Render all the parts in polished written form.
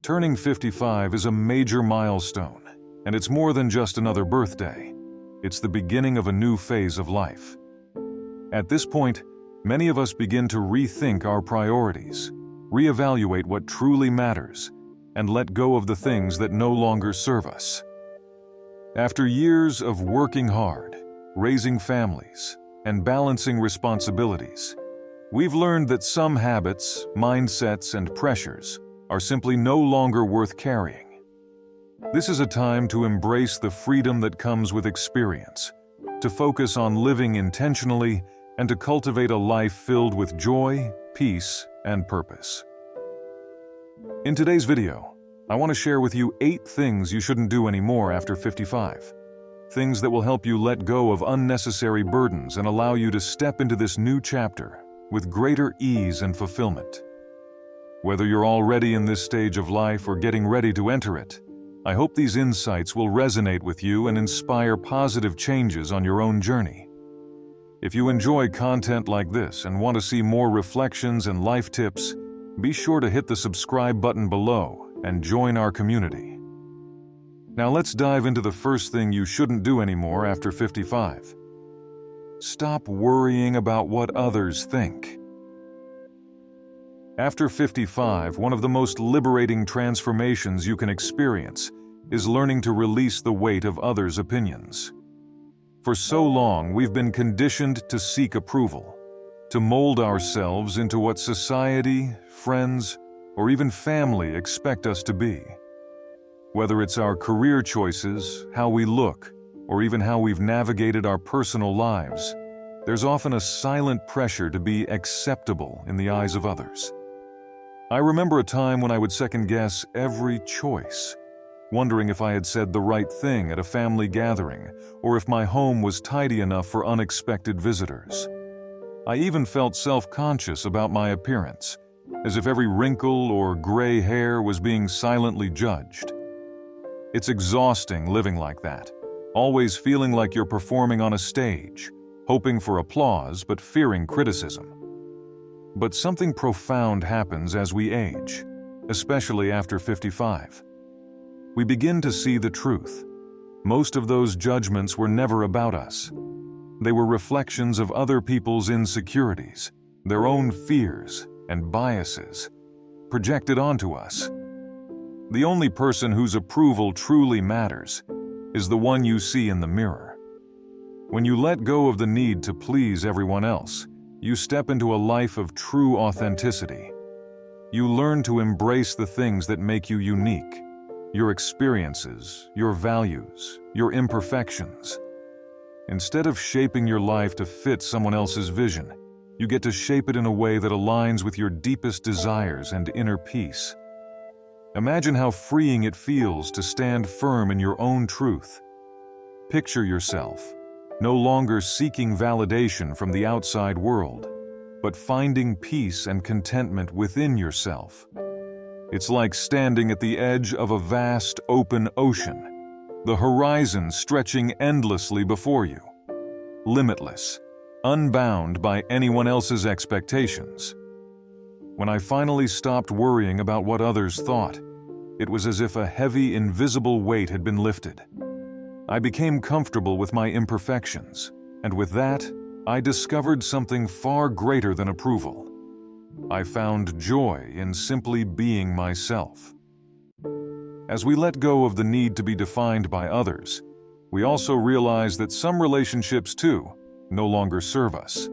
Turning 55 is a major milestone, and it's more than just another birthday. It's the beginning of a new phase of life. At this point, many of us begin to rethink our priorities, reevaluate what truly matters, and let go of the things that no longer serve us. After years of working hard, raising families, and balancing responsibilities, we've learned that some habits, mindsets, and pressures are simply no longer worth carrying. This is a time to embrace the freedom that comes with experience, to focus on living intentionally, and to cultivate a life filled with joy, peace, and purpose. In today's video, I want to share with you 8 things you shouldn't do anymore after 55. Things that will help you let go of unnecessary burdens and allow you to step into this new chapter with greater ease and fulfillment. Whether you're already in this stage of life or getting ready to enter it, I hope these insights will resonate with you and inspire positive changes on your own journey. If you enjoy content like this and want to see more reflections and life tips, be sure to hit the subscribe button below and join our community. Now let's dive into the first thing you shouldn't do anymore after 55. Stop worrying about what others think. After 55, one of the most liberating transformations you can experience is learning to release the weight of others' opinions. For so long, we've been conditioned to seek approval, to mold ourselves into what society, friends, or even family expect us to be. Whether it's our career choices, how we look, or even how we've navigated our personal lives, there's often a silent pressure to be acceptable in the eyes of others. I remember a time when I would second-guess every choice, wondering if I had said the right thing at a family gathering or if my home was tidy enough for unexpected visitors. I even felt self-conscious about my appearance, as if every wrinkle or gray hair was being silently judged. It's exhausting living like that, always feeling like you're performing on a stage, hoping for applause but fearing criticism. But something profound happens as we age, especially after 55. We begin to see the truth. Most of those judgments were never about us. They were reflections of other people's insecurities, their own fears and biases, projected onto us. The only person whose approval truly matters is the one you see in the mirror. When you let go of the need to please everyone else, you step into a life of true authenticity. You learn to embrace the things that make you unique, your experiences, your values, your imperfections. Instead of shaping your life to fit someone else's vision, you get to shape it in a way that aligns with your deepest desires and inner peace. Imagine how freeing it feels to stand firm in your own truth. Picture yourself no longer seeking validation from the outside world, but finding peace and contentment within yourself. It's like standing at the edge of a vast, open ocean, the horizon stretching endlessly before you, limitless, unbound by anyone else's expectations. When I finally stopped worrying about what others thought, it was as if a heavy, invisible weight had been lifted. I became comfortable with my imperfections, and with that, I discovered something far greater than approval. I found joy in simply being myself. As we let go of the need to be defined by others, we also realize that some relationships, too, no longer serve us.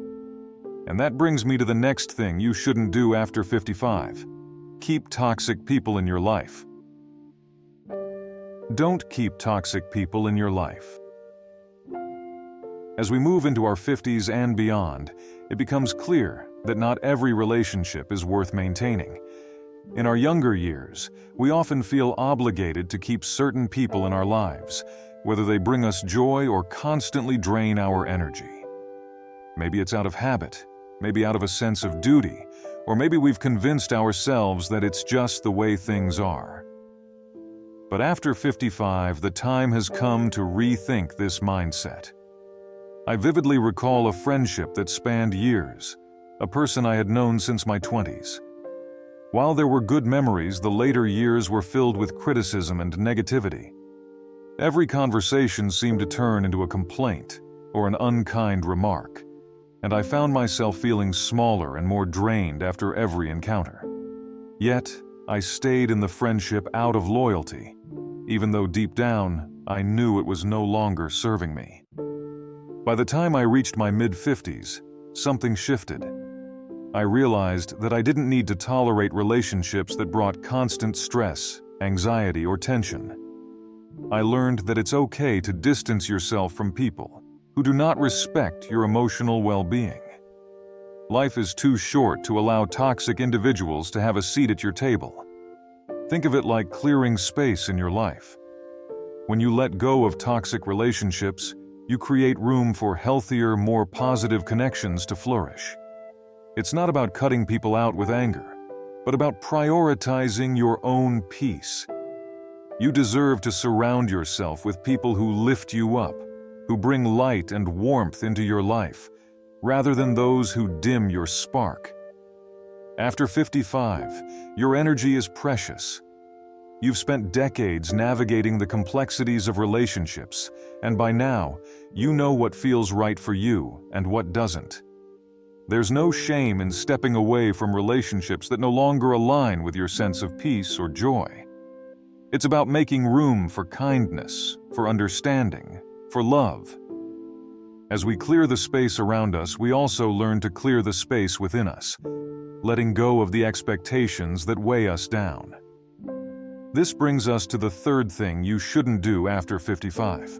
And that brings me to the next thing you shouldn't do after 55. Keep toxic people in your life. Don't keep toxic people in your life. As we move into our 50s and beyond, it becomes clear that not every relationship is worth maintaining. In our younger years, we often feel obligated to keep certain people in our lives, whether they bring us joy or constantly drain our energy. Maybe it's out of habit, maybe out of a sense of duty, or maybe we've convinced ourselves that it's just the way things are. But after 55, the time has come to rethink this mindset. I vividly recall a friendship that spanned years, a person I had known since my 20s. While there were good memories, the later years were filled with criticism and negativity. Every conversation seemed to turn into a complaint or an unkind remark, and I found myself feeling smaller and more drained after every encounter. Yet, I stayed in the friendship out of loyalty, even though deep down, I knew it was no longer serving me. By the time I reached my mid-50s, something shifted. I realized that I didn't need to tolerate relationships that brought constant stress, anxiety, or tension. I learned that it's okay to distance yourself from people who do not respect your emotional well-being. Life is too short to allow toxic individuals to have a seat at your table. Think of it like clearing space in your life. When you let go of toxic relationships, you create room for healthier, more positive connections to flourish. It's not about cutting people out with anger, but about prioritizing your own peace. You deserve to surround yourself with people who lift you up, who bring light and warmth into your life, rather than those who dim your spark. After 55, your energy is precious. You've spent decades navigating the complexities of relationships, and by now, you know what feels right for you and what doesn't. There's no shame in stepping away from relationships that no longer align with your sense of peace or joy. It's about making room for kindness, for understanding, for love. As we clear the space around us, we also learn to clear the space within us, letting go of the expectations that weigh us down. This brings us to the third thing you shouldn't do after 55: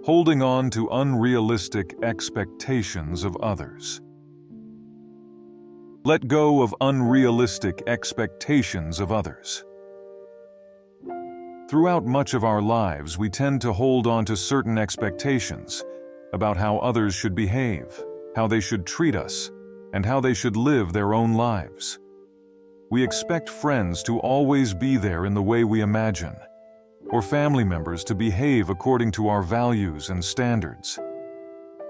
holding on to unrealistic expectations of others. Let go of unrealistic expectations of others. Throughout much of our lives, we tend to hold on to certain expectations about how others should behave, how they should treat us, and how they should live their own lives. We expect friends to always be there in the way we imagine, or family members to behave according to our values and standards.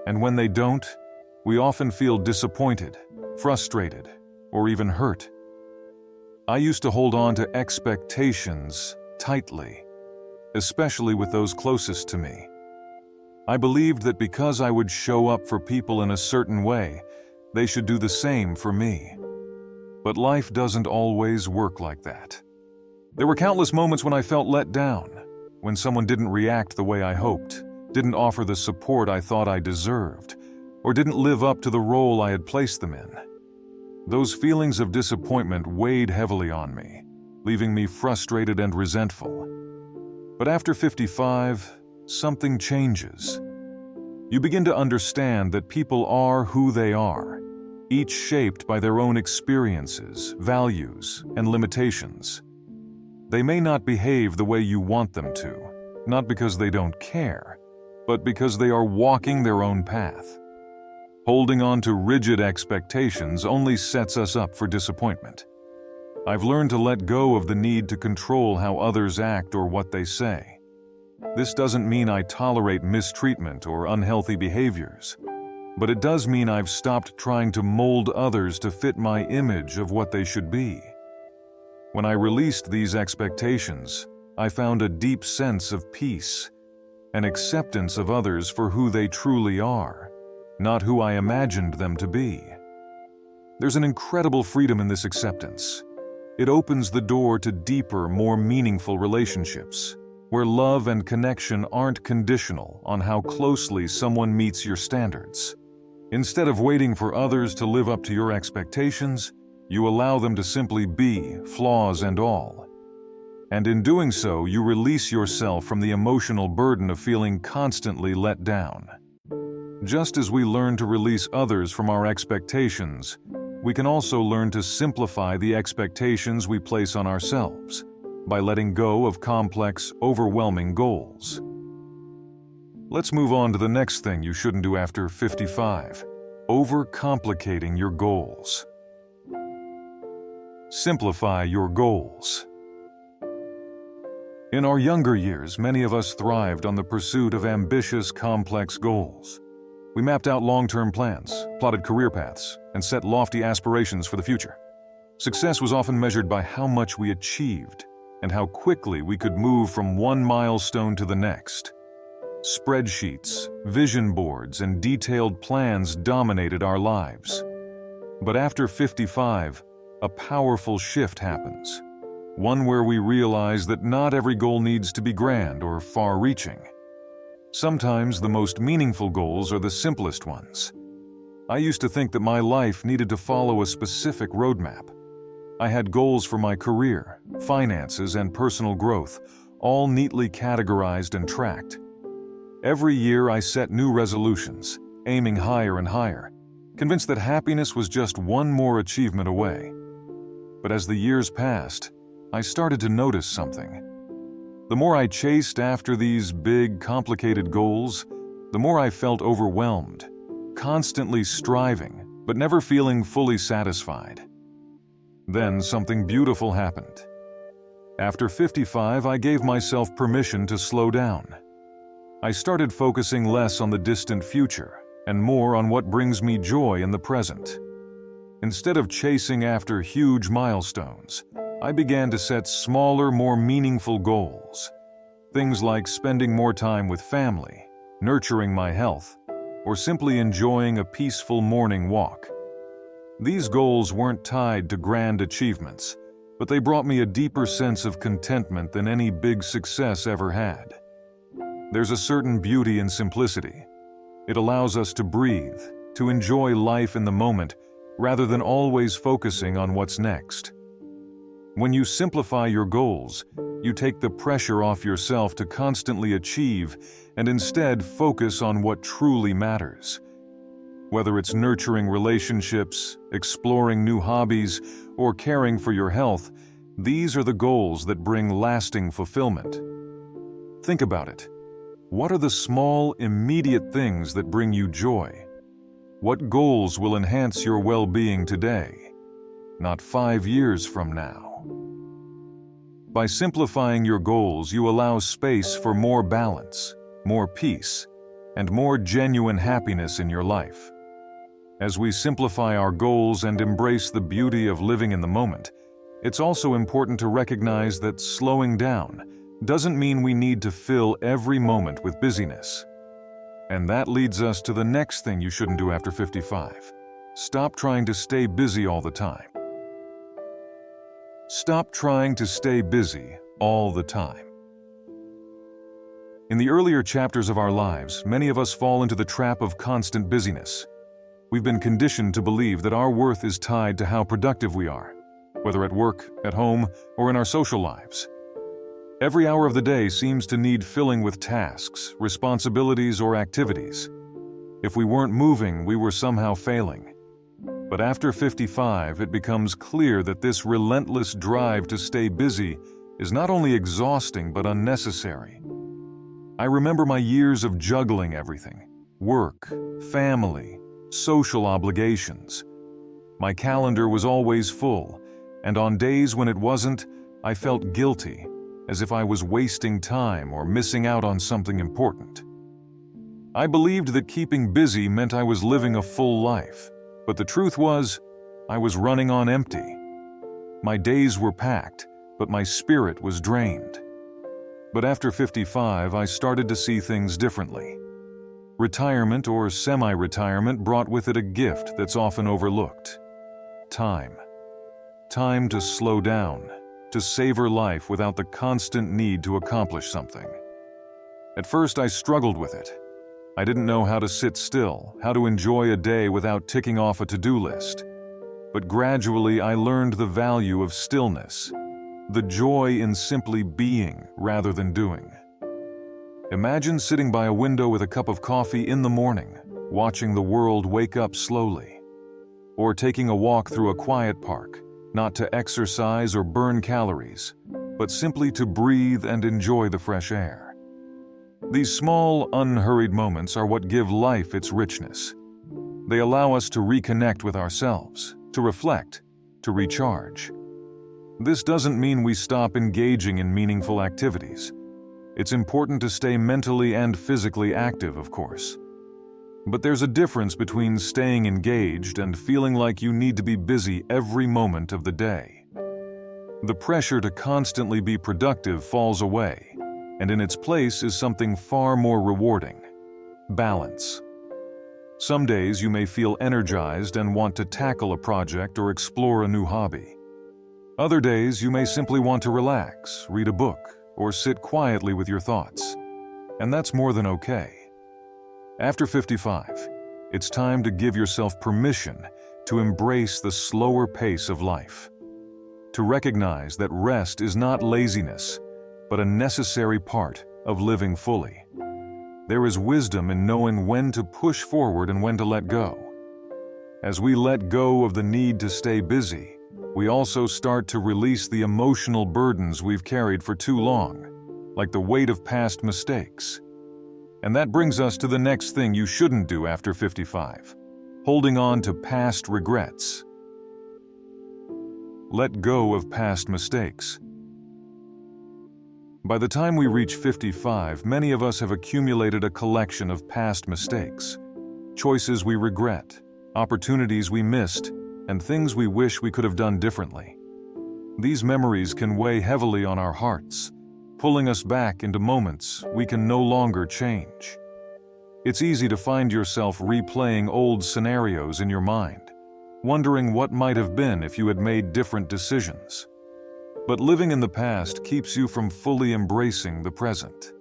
And when they don't, we often feel disappointed, frustrated, or even hurt. I used to hold on to expectations tightly, especially with those closest to me. I believed that because I would show up for people in a certain way, they should do the same for me. But life doesn't always work like that. There were countless moments when I felt let down, when someone didn't react the way I hoped, didn't offer the support I thought I deserved, or didn't live up to the role I had placed them in. Those feelings of disappointment weighed heavily on me, leaving me frustrated and resentful. But after 55, something changes. You begin to understand that people are who they are, each shaped by their own experiences, values, and limitations. They may not behave the way you want them to, not because they don't care, but because they are walking their own path. Holding on to rigid expectations only sets us up for disappointment. I've learned to let go of the need to control how others act or what they say. This doesn't mean I tolerate mistreatment or unhealthy behaviors, but it does mean I've stopped trying to mold others to fit my image of what they should be. When I released these expectations, I found a deep sense of peace, an acceptance of others for who they truly are, not who I imagined them to be. There's an incredible freedom in this acceptance. It opens the door to deeper, more meaningful relationships, where love and connection aren't conditional on how closely someone meets your standards. Instead of waiting for others to live up to your expectations, you allow them to simply be, flaws and all. And in doing so, you release yourself from the emotional burden of feeling constantly let down. Just as we learn to release others from our expectations, we can also learn to simplify the expectations we place on ourselves by letting go of complex, overwhelming goals. Let's move on to the next thing you shouldn't do after 55: overcomplicating your goals. Simplify your goals. In our younger years, many of us thrived on the pursuit of ambitious, complex goals. We mapped out long-term plans, plotted career paths, and set lofty aspirations for the future. Success was often measured by how much we achieved and how quickly we could move from one milestone to the next. Spreadsheets, vision boards, and detailed plans dominated our lives. But after 55, a powerful shift happens. One where we realize that not every goal needs to be grand or far-reaching. Sometimes the most meaningful goals are the simplest ones. I used to think that my life needed to follow a specific roadmap. I had goals for my career, finances, and personal growth, all neatly categorized and tracked. Every year I set new resolutions, aiming higher and higher, convinced that happiness was just one more achievement away. But as the years passed, I started to notice something. The more I chased after these big, complicated goals, the more I felt overwhelmed, constantly striving, but never feeling fully satisfied. Then something beautiful happened. After 55, I gave myself permission to slow down. I started focusing less on the distant future and more on what brings me joy in the present. Instead of chasing after huge milestones, I began to set smaller, more meaningful goals. Things like spending more time with family, nurturing my health, or simply enjoying a peaceful morning walk. These goals weren't tied to grand achievements, but they brought me a deeper sense of contentment than any big success ever had. There's a certain beauty in simplicity. It allows us to breathe, to enjoy life in the moment, rather than always focusing on what's next. When you simplify your goals, you take the pressure off yourself to constantly achieve and instead focus on what truly matters. Whether it's nurturing relationships, exploring new hobbies, or caring for your health, these are the goals that bring lasting fulfillment. Think about it. What are the small, immediate things that bring you joy? What goals will enhance your well-being today, not 5 years from now? By simplifying your goals, you allow space for more balance, more peace, and more genuine happiness in your life. As we simplify our goals and embrace the beauty of living in the moment, it's also important to recognize that slowing down doesn't mean we need to fill every moment with busyness. And that leads us to the next thing you shouldn't do after 55. Stop trying to stay busy all the time. Stop trying to stay busy all the time. In the earlier chapters of our lives, many of us fall into the trap of constant busyness. We've been conditioned to believe that our worth is tied to how productive we are, whether at work, at home, or in our social lives. Every hour of the day seems to need filling with tasks, responsibilities, or activities. If we weren't moving, we were somehow failing. But after 55, it becomes clear that this relentless drive to stay busy is not only exhausting but unnecessary. I remember my years of juggling everything: work, family, social obligations. My calendar was always full, and on days when it wasn't, I felt guilty, as if I was wasting time or missing out on something important. I believed that keeping busy meant I was living a full life, but the truth was, I was running on empty. My days were packed, but my spirit was drained. But after 55, I started to see things differently. Retirement or semi-retirement brought with it a gift that's often overlooked: time. Time to slow down, to savor life without the constant need to accomplish something. At first, I struggled with it. I didn't know how to sit still, how to enjoy a day without ticking off a to-do list. But gradually, I learned the value of stillness, the joy in simply being rather than doing. Imagine sitting by a window with a cup of coffee in the morning, watching the world wake up slowly. Or taking a walk through a quiet park, not to exercise or burn calories, but simply to breathe and enjoy the fresh air. These small, unhurried moments are what give life its richness. They allow us to reconnect with ourselves, to reflect, to recharge. This doesn't mean we stop engaging in meaningful activities. It's important to stay mentally and physically active, of course. But there's a difference between staying engaged and feeling like you need to be busy every moment of the day. The pressure to constantly be productive falls away, and in its place is something far more rewarding: balance. Some days you may feel energized and want to tackle a project or explore a new hobby. Other days you may simply want to relax, read a book, or sit quietly with your thoughts. And that's more than okay. After 55, it's time to give yourself permission to embrace the slower pace of life. To recognize that rest is not laziness, but a necessary part of living fully. There is wisdom in knowing when to push forward and when to let go. As we let go of the need to stay busy, we also start to release the emotional burdens we've carried for too long, like the weight of past mistakes. And that brings us to the next thing you shouldn't do after 55: holding on to past regrets. Let go of past mistakes. By the time we reach 55, many of us have accumulated a collection of past mistakes, choices we regret, opportunities we missed, and things we wish we could have done differently. These memories can weigh heavily on our hearts, pulling us back into moments we can no longer change. It's easy to find yourself replaying old scenarios in your mind, wondering what might have been if you had made different decisions. But living in the past keeps you from fully embracing the present.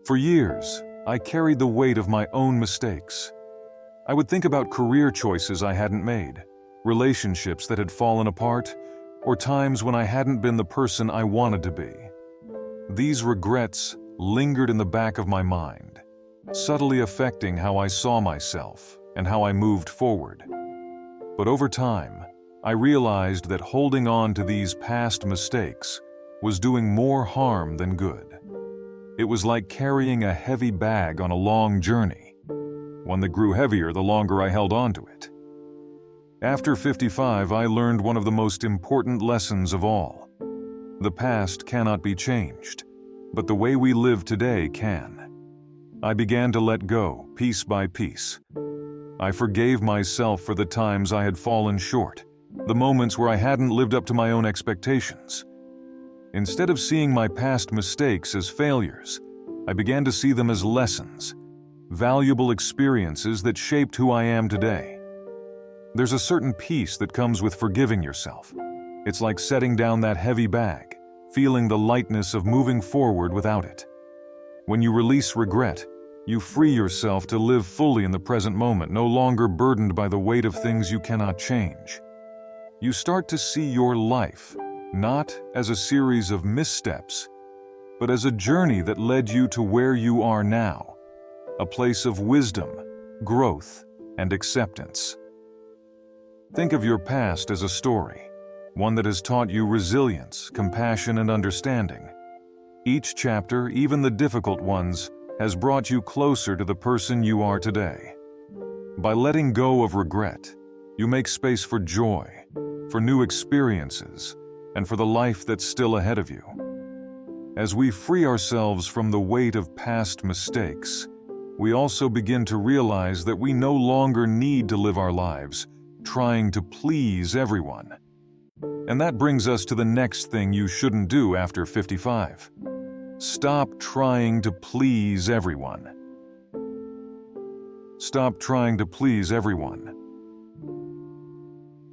For years, I carried the weight of my own mistakes. I would think about career choices I hadn't made, relationships that had fallen apart, or times when I hadn't been the person I wanted to be. These regrets lingered in the back of my mind, subtly affecting how I saw myself and how I moved forward. But over time, I realized that holding on to these past mistakes was doing more harm than good. It was like carrying a heavy bag on a long journey, one that grew heavier the longer I held on to it. After 55, I learned one of the most important lessons of all. The past cannot be changed, but the way we live today can. I began to let go, piece by piece. I forgave myself for the times I had fallen short, the moments where I hadn't lived up to my own expectations. Instead of seeing my past mistakes as failures, I began to see them as lessons, valuable experiences that shaped who I am today. There's a certain peace that comes with forgiving yourself. It's like setting down that heavy bag, feeling the lightness of moving forward without it. When you release regret, you free yourself to live fully in the present moment, no longer burdened by the weight of things you cannot change. You start to see your life not as a series of missteps, but as a journey that led you to where you are now, a place of wisdom, growth, and acceptance. Think of your past as a story, one that has taught you resilience, compassion, and understanding. Each chapter, even the difficult ones, has brought you closer to the person you are today. By letting go of regret, you make space for joy, for new experiences, and for the life that's still ahead of you. As we free ourselves from the weight of past mistakes, we also begin to realize that we no longer need to live our lives trying to please everyone. And that brings us to the next thing you shouldn't do after 55. Stop trying to please everyone. Stop trying to please everyone.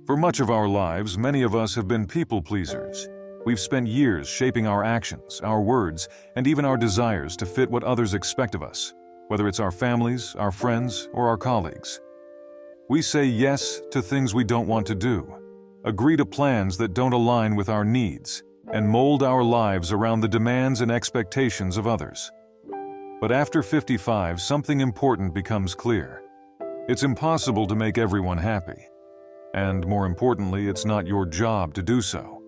For much of our lives, many of us have been people pleasers. We've spent years shaping our actions, our words, and even our desires to fit what others expect of us, whether it's our families, our friends, or our colleagues. We say yes to things we don't want to do, agree to plans that don't align with our needs, and mold our lives around the demands and expectations of others. But after 55, something important becomes clear. It's impossible to make everyone happy. And more importantly, it's not your job to do so.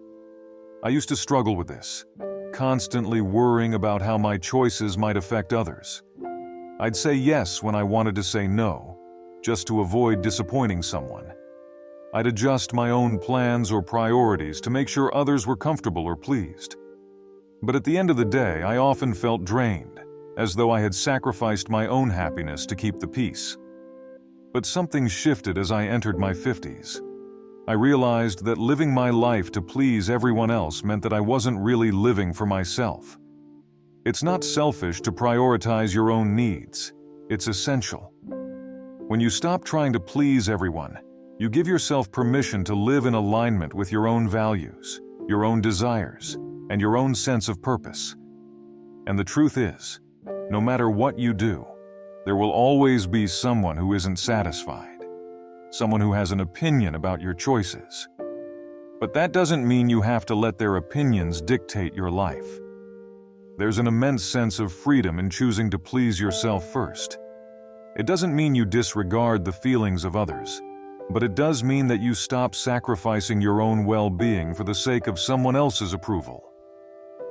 I used to struggle with this, constantly worrying about how my choices might affect others. I'd say yes when I wanted to say no, just to avoid disappointing someone. I'd adjust my own plans or priorities to make sure others were comfortable or pleased. But at the end of the day, I often felt drained, as though I had sacrificed my own happiness to keep the peace. But something shifted as I entered my 50s. I realized that living my life to please everyone else meant that I wasn't really living for myself. It's not selfish to prioritize your own needs. It's essential. When you stop trying to please everyone, you give yourself permission to live in alignment with your own values, your own desires, and your own sense of purpose. And the truth is, no matter what you do, there will always be someone who isn't satisfied, someone who has an opinion about your choices. But that doesn't mean you have to let their opinions dictate your life. There's an immense sense of freedom in choosing to please yourself first. It doesn't mean you disregard the feelings of others, but it does mean that you stop sacrificing your own well-being for the sake of someone else's approval.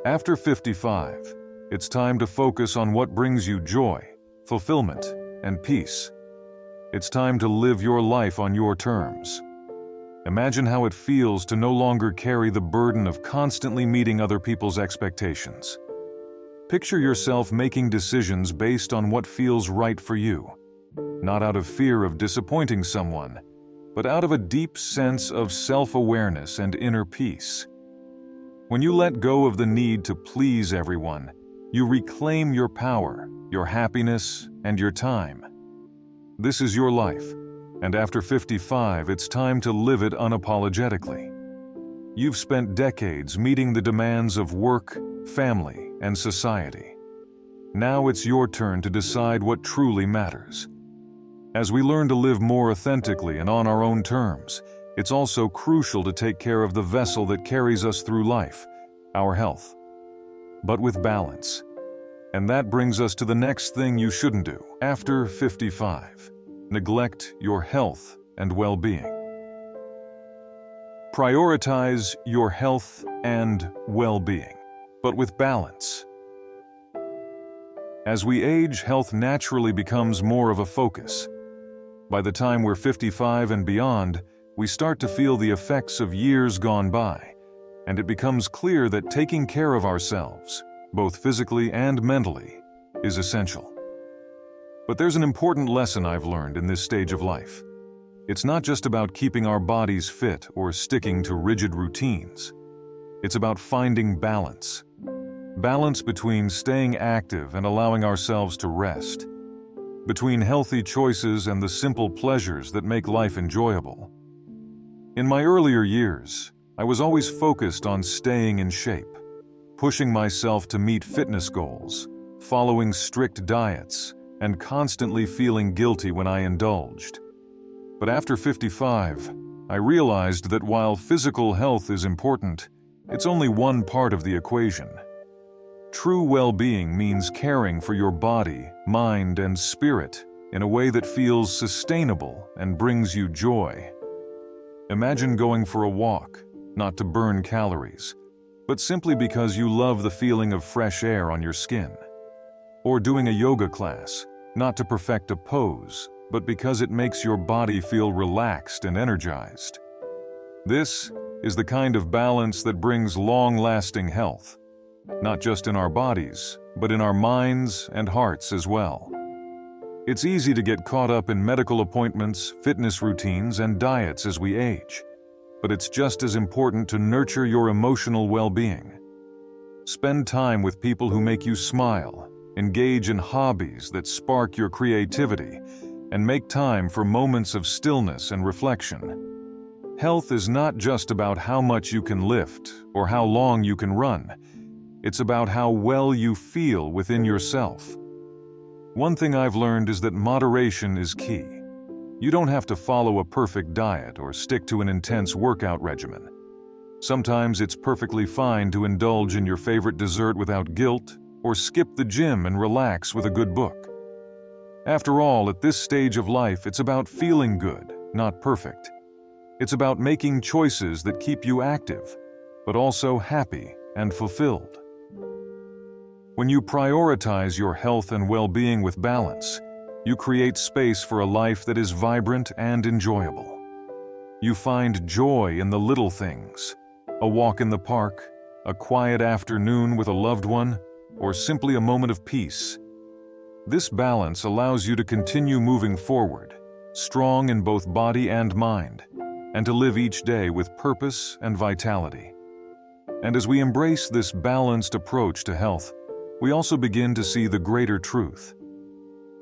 After 55, it's time to focus on what brings you joy, fulfillment, and peace. It's time to live your life on your terms. Imagine how it feels to no longer carry the burden of constantly meeting other people's expectations. Picture yourself making decisions based on what feels right for you, not out of fear of disappointing someone, but out of a deep sense of self-awareness and inner peace. When you let go of the need to please everyone, you reclaim your power, your happiness, and your time. This is your life, and after 55, it's time to live it unapologetically. You've spent decades meeting the demands of work, family, and society. Now it's your turn to decide what truly matters. As we learn to live more authentically and on our own terms, it's also crucial to take care of the vessel that carries us through life, our health. But with balance. And that brings us to the next thing you shouldn't do. After 55, neglect your health and well-being. Prioritize your health and well-being, but with balance. As we age, health naturally becomes more of a focus. By the time we're 55 and beyond, we start to feel the effects of years gone by, and it becomes clear that taking care of ourselves, both physically and mentally, is essential. But there's an important lesson I've learned in this stage of life. It's not just about keeping our bodies fit or sticking to rigid routines. It's about finding balance. Balance between staying active and allowing ourselves to rest. Between healthy choices and the simple pleasures that make life enjoyable. In my earlier years, I was always focused on staying in shape, pushing myself to meet fitness goals, following strict diets, and constantly feeling guilty when I indulged. But after 55, I realized that while physical health is important, it's only one part of the equation. True well-being means caring for your body, mind, and spirit in a way that feels sustainable and brings you joy. Imagine going for a walk, not to burn calories, but simply because you love the feeling of fresh air on your skin. Or doing a yoga class, not to perfect a pose, but because it makes your body feel relaxed and energized. This is the kind of balance that brings long-lasting health. Not just in our bodies, but in our minds and hearts as well. It's easy to get caught up in medical appointments, fitness routines, and diets as we age, but it's just as important to nurture your emotional well-being. Spend time with people who make you smile, engage in hobbies that spark your creativity, and make time for moments of stillness and reflection. Health is not just about how much you can lift or how long you can run. It's about how well you feel within yourself. One thing I've learned is that moderation is key. You don't have to follow a perfect diet or stick to an intense workout regimen. Sometimes it's perfectly fine to indulge in your favorite dessert without guilt, or skip the gym and relax with a good book. After all, at this stage of life, it's about feeling good, not perfect. It's about making choices that keep you active, but also happy and fulfilled. When you prioritize your health and well-being with balance, you create space for a life that is vibrant and enjoyable. You find joy in the little things, a walk in the park, a quiet afternoon with a loved one, or simply a moment of peace. This balance allows you to continue moving forward, strong in both body and mind, and to live each day with purpose and vitality. And as we embrace this balanced approach to health, we also begin to see the greater truth.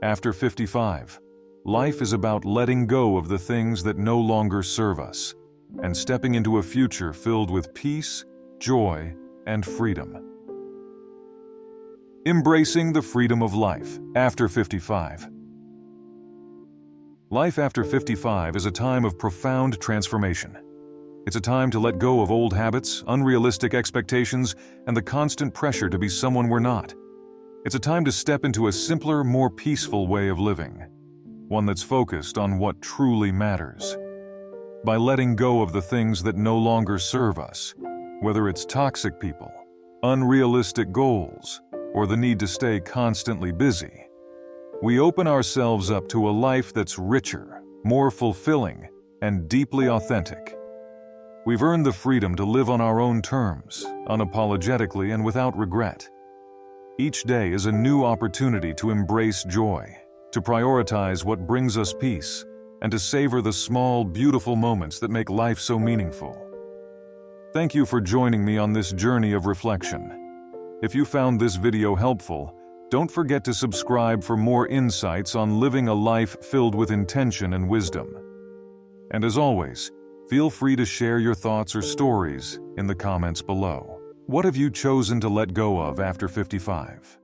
After 55, life is about letting go of the things that no longer serve us and stepping into a future filled with peace, joy, and freedom. Embracing the freedom of life after 55. Life after 55 is a time of profound transformation. It's a time to let go of old habits, unrealistic expectations, and the constant pressure to be someone we're not. It's a time to step into a simpler, more peaceful way of living, one that's focused on what truly matters. By letting go of the things that no longer serve us, whether it's toxic people, unrealistic goals, or the need to stay constantly busy, we open ourselves up to a life that's richer, more fulfilling, and deeply authentic. We've earned the freedom to live on our own terms, unapologetically and without regret. Each day is a new opportunity to embrace joy, to prioritize what brings us peace, and to savor the small, beautiful moments that make life so meaningful. Thank you for joining me on this journey of reflection. If you found this video helpful, don't forget to subscribe for more insights on living a life filled with intention and wisdom. And as always, feel free to share your thoughts or stories in the comments below. What have you chosen to let go of after 55?